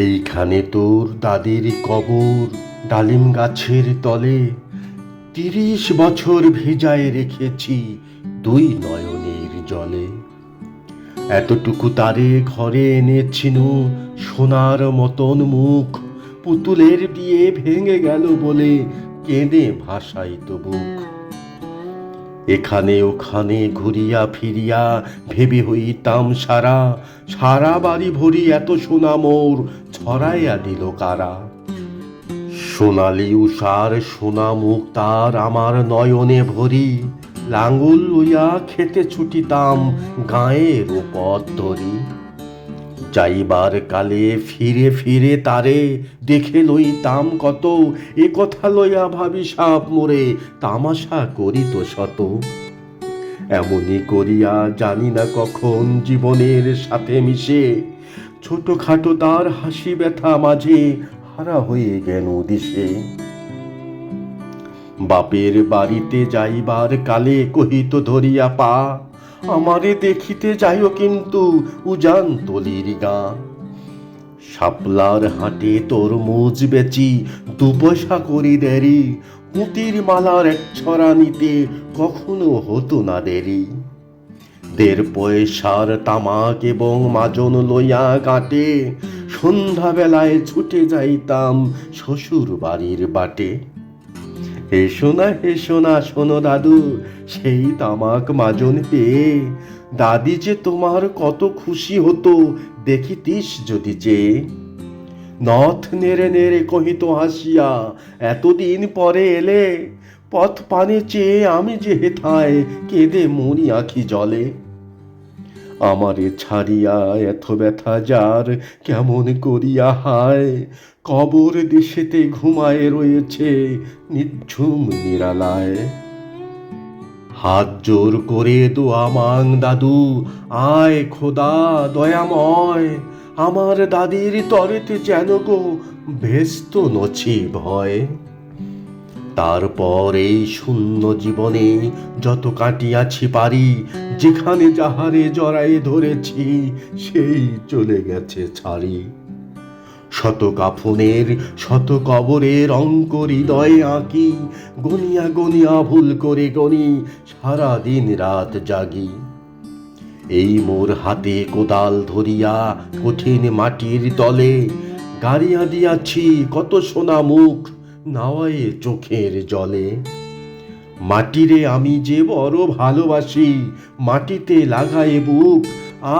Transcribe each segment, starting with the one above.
এইখানে তোর দাদির কবর, ডালিম গাছের তলে ৩০ বছর ভেজায় রেখেছি দুই নয়নের জলে। এতটুকু তারে ঘরে এনেছিনু, সোনার মতন মুখ, পুতুলের বিয়ে ভেঙে গেল বলে কেঁদে ভাসাইত বুক। এখানে ওখানে ঘুরিয়া ফিরিয়া ভেবে হইতাম সারা, সারা বাড়ি ভরি এত সোনা মোর ছড়াইয়া দিল কারা। সোনালি উষার সোনা মুখ তার আমার নয়নে ভরি, লাঙ্গুল লইয়া খেতে ছুটিতাম গাঁয়ের পথ ধরি। যাইবার কালে ফিরে ফিরে তারে দেখে লইতাম কত, এ কথা লইয়া ভাবি সাপ মোরে তামাশা করিত শত। এমনি করিয়া জানি না কখন জীবনের সাথে মিশে ছোটখাটো তার হাসি ব্যথা মাঝে হারা হয়ে গেল দিশে। বাপের বাড়িতে যাইবার কালে কহিত ধরিয়া পা, আমারে দেখিতে যাইও কিন্তু উজান তলির গা। শাপলার হাটে তরমুজ বেচি ২ পয়সা করি দেরি, পুঁতির মালার এক ছড়া নিতে কখনো হতো না দেরি। ১.৫ পয়সার তামাক এবং মাজন লইয়া কাটে সন্ধ্যাবেলায় ছুটে যাইতাম শ্বশুর বাড়ির বাটে। হেসো না শোনো দাদু, সেই তামাক মাজন পেয়ে দাদি যে তোমার কত খুশি হতো দেখিতিস যদি চেয়ে। নথ নেড়ে নেড়ে কহিত হাসিয়া, এতদিন পরে এলে, পথ পানে চেয়ে আমি যে হেথায় কেঁদে মরি আঁখি জলে। আমারে ছাড়িয়া এত ব্যথা যার কেমন করিয়া হায়, কবর দেশেতে ঘুমায়ে রয়েছে নিঝুম নিরালায়। হাত জোর করে দোয়া মাং দাদু, আয় খোদা দয়াময়, আমার দাদির তরেতে যেন গো ভেস্ত নছি ভয়। তারপর এই শূন্য জীবনে যত কাটিয়াছি পারি, যেখানে যাহারে জড়ায়ে ধরেছি সেই চলে গেছে ছাড়ি। শত কাফনের শত কবরের অঙ্ক হৃদয়ে আঁকি, গনিয়া গনিয়া ভুল করে গনি সারা দিন রাত জাগি। এই মোর হাতে কোদাল ধরিয়া কঠিন মাটির তলে গাড়িয়া দিয়াছি কত সোনা মুখ নাওয়ায়ে চোখের জলে। মাটিরে আমি যে বড় ভালোবাসি, মাটিতে লাগায়ে বুক,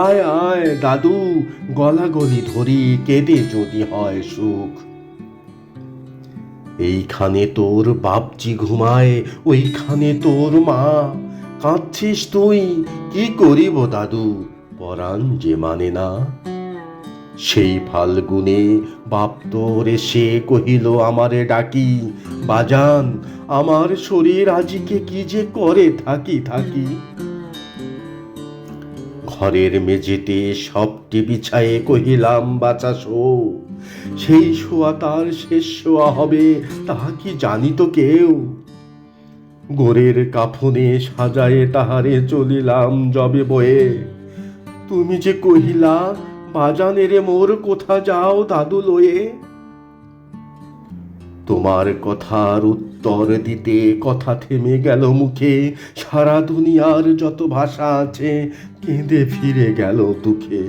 আয় আয় দাদু গলাগলি ধরি কেঁদে যদি হয় সুখ। এইখানে তোর বাপজি ঘুমায়, ওইখানে তোর মা, কাঁদছিস তুই কি করিব দাদু, পরাণ যে মানে না। সেই ফাল্গুনে বাপ তোর এসে কহিল আমারে ডাকি, বাজান আমার শরীর আজিকে কি যে করে থাকি থাকি। ঘরের মেঝেতে সবটি বিছায়ে কহিলাম বাছা শো, সেই শোয়া তার শেষ শোয়া হবে তাহা কি জানিত কেউ। গোরের কাফনে সাজায়ে তাহারে চলিলাম যবে বয়ে, তুমি যে কহিলা বাজানেরে মোর কোথা যাও দাদু লয়ে। তোমার কথার উত্তর দিতে কথা থেমে গেল মুখে, সারা দুনিয়ার যত ভাষা আছে কেঁদে ফিরে গেল দুঃখে।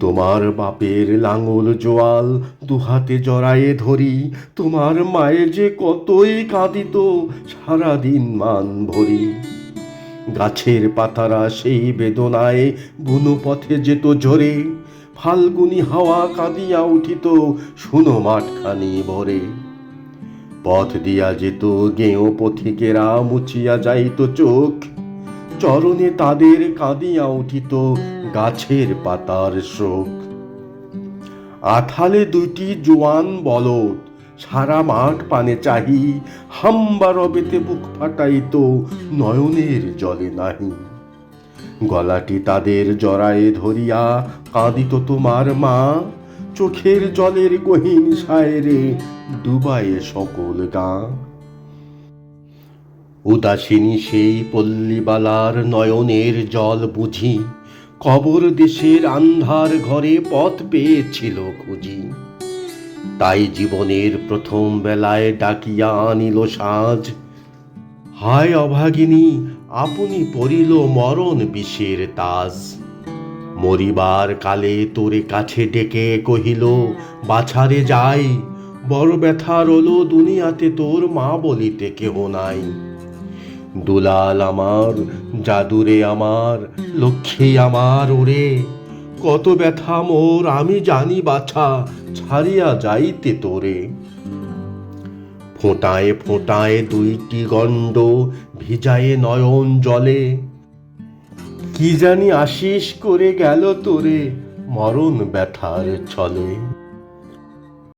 তোমার বাপের লাঙল জোয়াল দুহাতে জড়ায়ে ধরি, তোমার মায়ে যে কতই কাঁদিত সারাদিন মান ভরি। গাছের পাতারা সেই বেদনায় বুনো পথে যেত ঝরে, ফাল্গুনি হাওয়া কাঁদিয়া উঠিত শুনো মাঠখানি ভরে। পথ দিয়া যেত গেঁয়ো পথিকেরা মুছিয়া যাইত চোখ, চরণে তাদের কাঁদিয়া উঠিত গাছের পাতার শোক। আথালে ২টি জোয়ান বলদ সারা মাঠ পানে চাহি, হাম্বা রবেতে বুক ফাটাইত নয়নের জলে নাহি। গলাটি তাদের জড়ায়ে ধরিয়া কাঁদিত তোমার মা, চোখের জলের গহীন সায়রে ডুবায়ে সকল গা। উদাসিনী সেই পল্লীবালার নয়নের জল বুঝি, কবর দেশের আন্ধার ঘরে পথ পেয়েছিল খুঁজি, তাই জীবনের প্রথম বেলায় ডাকিয়া আনিল সাজ। হায় অভাগিনী, আপনি পড়িল মরণ বিষের তাজ। মরিবার কালে তোরে কাছে ডেকে কহিল, বাছারে যাই, বড় ব্যথা রলো দুনিয়াতে তোর মা বলিতে কেহ নাই। দুলাল আমার, জাদুরে আমার, লক্ষ্মী আমার ওরে, কত ব্যথা মোর আমি জানি বাছা, ছাড়িয়া যাইতে তোরে। ফোঁটায় ফোঁটায় দুইটি গণ্ড ভিজায়ে নয়ন জলে, কি জানি আশিস করে গেল তোরে মরণ ব্যথার ছলে।